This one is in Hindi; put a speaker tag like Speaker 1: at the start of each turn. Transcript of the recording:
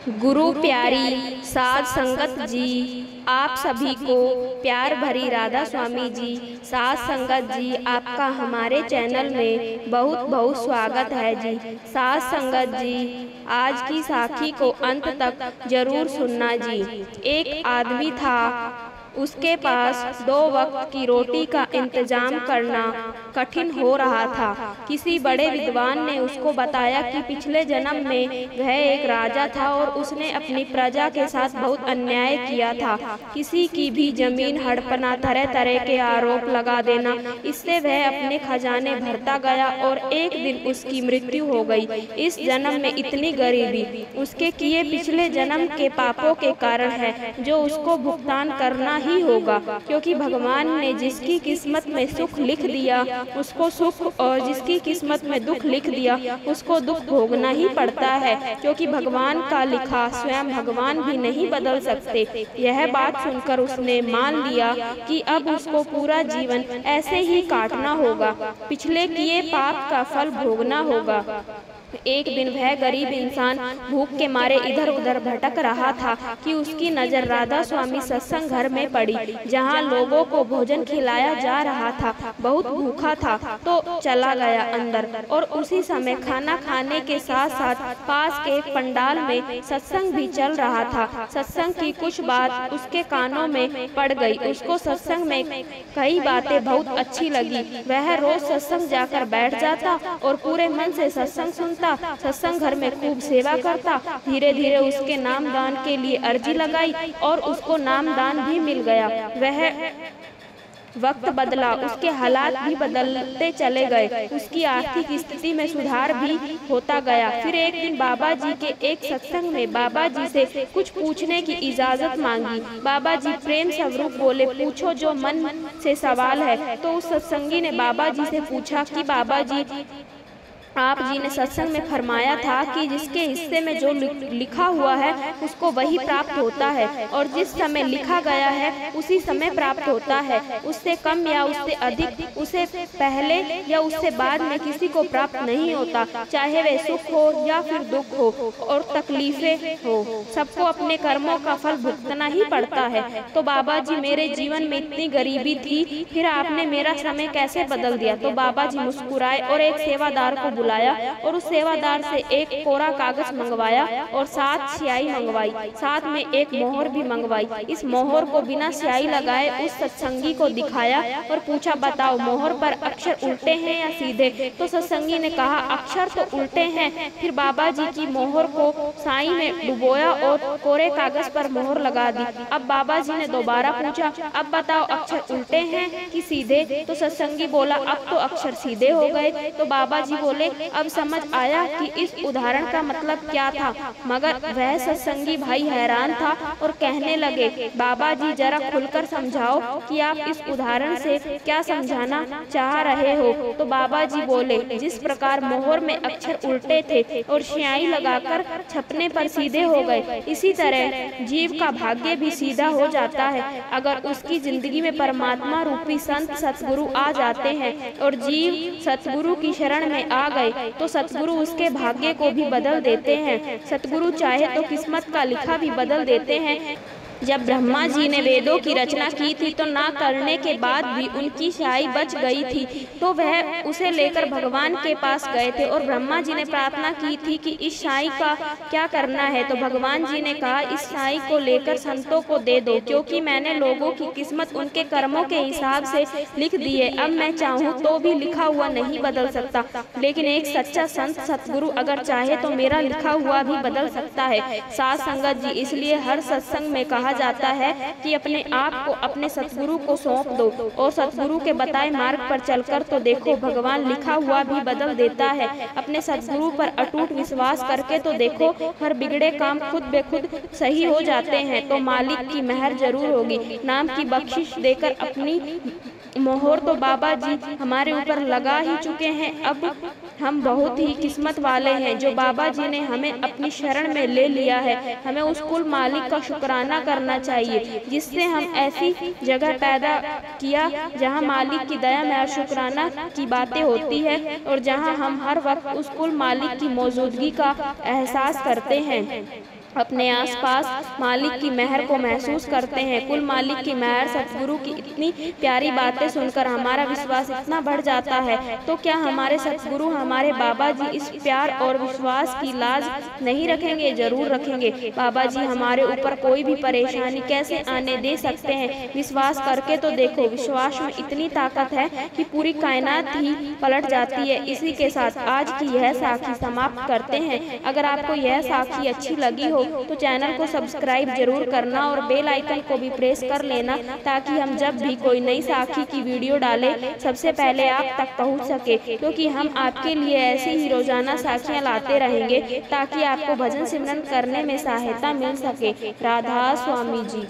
Speaker 1: गुरु प्यारी साध संगत जी, आप सभी को प्यार भरी राधा स्वामी जी साध संगत जी, आपका हमारे चैनल में बहुत बहुत स्वागत है जी। साध संगत जी, आज की साखी को अंत तक जरूर सुनना जी। एक आदमी था, उसके पास 2 वक्त की रोटी का इंतजाम करना कठिन हो रहा था। किसी बड़े विद्वान ने उसको बताया कि पिछले जन्म में वह एक राजा था और उसने अपनी प्रजा के साथ बहुत अन्याय किया था। किसी की भी जमीन हड़पना, तरह तरह के आरोप लगा देना, इससे वह अपने खजाने भरता गया और एक दिन उसकी मृत्यु हो गई। इस जन्म में इतनी गरीबी उसके किए पिछले जन्म के पापों के कारण है, जो उसको भुगतान करना ही होगा, क्योंकि भगवान ने जिसकी किस्मत में सुख लिख दिया उसको सुख, और जिसकी किस्मत में दुख लिख दिया उसको दुख भोगना ही पड़ता है, क्योंकि भगवान का लिखा स्वयं भगवान भी नहीं बदल सकते। यह बात सुनकर उसने मान लिया कि अब उसको पूरा जीवन ऐसे ही काटना होगा, पिछले किए पाप का फल भोगना होगा। एक दिन वह गरीब इंसान भूख के मारे इधर उधर भटक रहा था कि उसकी नजर राधा स्वामी सत्संग घर में पड़ी, जहां लोगों को भोजन खिलाया जा रहा था। बहुत भूखा था तो चला गया अंदर, और उसी समय खाना खाने के साथ साथ पास के एक पंडाल में सत्संग भी चल रहा था। सत्संग की कुछ बात उसके कानों में पड़ गई। उसको सत्संग में कई बातें बहुत अच्छी लगी। वह रोज सत्संग जाकर बैठ जाता और पूरे मन से सत्संग सुनता। सत्संग घर में खूब सेवा करता। धीरे धीरे उसके नामदान के लिए अर्जी लगाई और उसको नामदान भी मिल गया। वह वक्त बदला, उसके हालात भी बदलते चले गए, उसकी आर्थिक स्थिति में सुधार भी होता गया। फिर एक दिन बाबा जी के एक सत्संग में बाबा जी से कुछ पूछने की इजाजत मांगी। बाबा जी प्रेम स्वरूप बोले, पूछो जो मन से सवाल है। तो उस सत्संगी ने बाबा जी से पूछा कि बाबा जी, आप जी ने सत्संग में फरमाया था कि जिसके हिस्से में जो लिखा हुआ है उसको वही प्राप्त होता है, और जिस समय लिखा गया है उसी समय प्राप्त होता है। उससे कम या उससे अधिक, उसे पहले या उससे बाद में किसी को प्राप्त नहीं होता, चाहे वह सुख हो या फिर दुख हो और तकलीफें हो, सबको अपने कर्मों का फल भुगतना ही पड़ता है। तो बाबा जी, मेरे जीवन में इतनी गरीबी थी, फिर आपने मेरा समय कैसे बदल दिया? तो बाबा जी मुस्कुराए और एक सेवादार को बुलाया और उस सेवादार से एक कोरा कागज मंगवाया और 7 स्याही मंगवाई, साथ में एक मोहर भी मंगवाई। इस मोहर को बिना स्याही लगाए उस सत्संगी को दिखाया और पूछा, बताओ मोहर पर अक्षर उल्टे हैं या सीधे? तो सत्संगी ने कहा, अक्षर तो उल्टे हैं। फिर बाबा जी की मोहर को साई में डुबोया और कोरे कागज पर मोहर लगा दी। अब बाबा जी ने दोबारा पूछा, अब बताओ अक्षर उल्टे हैं कि सीधे? तो सत्संगी बोला, अब तो अक्षर सीधे हो गए। तो बाबा जी बोले, अब समझ आया कि इस उदाहरण का मतलब क्या था। मगर वह सत्संगी भाई हैरान था और कहने लगे, बाबा जी जरा खुलकर समझाओ कि आप इस उदाहरण से क्या समझाना चाह रहे हो। तो बाबा जी बोले, जिस प्रकार मोहर में अक्षर उल्टे थे और स्याही लगाकर छपने पर सीधे हो गए, इसी तरह जीव का भाग्य भी सीधा हो जाता है अगर उसकी जिंदगी में परमात्मा रूपी संत सतगुरु आ जाते हैं और जीव सतगुरु की शरण में आ गए तो सतगुरु उसके भाग्य को भी बदल देते हैं। सतगुरु चाहे तो किस्मत का लिखा भी बदल देते हैं। जब ब्रह्मा जी ने वेदों की रचना की थी तो ना करने के बाद भी उनकी स्याही बच गई थी, तो वह उसे लेकर भगवान के पास गए थे और ब्रह्मा जी ने प्रार्थना की थी कि इस स्याही का क्या करना है। तो भगवान जी ने कहा, इस स्याही को लेकर संतों को दे दो, क्योंकि मैंने लोगों की किस्मत उनके कर्मों के हिसाब से लिख दी है। अब मैं चाहूँ तो भी लिखा हुआ नहीं बदल सकता, लेकिन एक सच्चा संत सतगुरु अगर चाहे तो मेरा लिखा हुआ भी बदल सकता है। साध संगत जी, इसलिए हर सत्संग में कहा जाता है कि अपने आप को अपने सतगुरु को सौंप दो और सतगुरु के बताए मार्ग पर चलकर तो देखो, भगवान लिखा हुआ भी बदल देता है। अपने सतगुरु पर अटूट विश्वास करके तो देखो, हर बिगड़े काम खुद बेखुद सही हो जाते हैं। तो मालिक की मेहर जरूर होगी। नाम की बख्शिश देकर अपनी मोहर तो बाबा जी हमारे ऊपर लगा ही चुके हैं। अब हम बहुत ही किस्मत वाले हैं जो बाबा जी ने हमें अपनी शरण में ले लिया है। हमें उस कुल मालिक का शुक्राना करना चाहिए जिससे हम ऐसी जगह पैदा किया जहां मालिक की दया में शुक्राना की बातें होती है और जहां हम हर वक्त उस कुल मालिक की मौजूदगी का एहसास करते हैं। अपने आसपास मालिक की मेहर को महसूस करते हैं। कुल मालिक की मेहर सतगुरु की इतनी प्यारी बातें सुनकर हमारा विश्वास इतना बढ़ जाता है, तो क्या हमारे सतगुरु हमारे बाबा जी इस प्यार और विश्वास की लाज नहीं रखेंगे? जरूर रखेंगे। बाबा जी हमारे ऊपर कोई भी परेशानी कैसे आने दे सकते हैं? विश्वास करके तो देखो, विश्वास में इतनी ताकत है कि पूरी कायनात ही पलट जाती है। इसी के साथ आज की यह साखी समाप्त करते हैं। अगर आपको यह साखी अच्छी लगी हो तो चैनल को सब्सक्राइब जरूर करना और बेल आइकन को भी प्रेस कर लेना, ताकि हम जब भी कोई नई साखी की वीडियो डालें सबसे पहले आप तक पहुंच सके, क्योंकि हम आपके लिए ऐसी ही रोजाना साखियां लाते रहेंगे ताकि आपको भजन सिमरन करने में सहायता मिल सके। राधा स्वामी जी।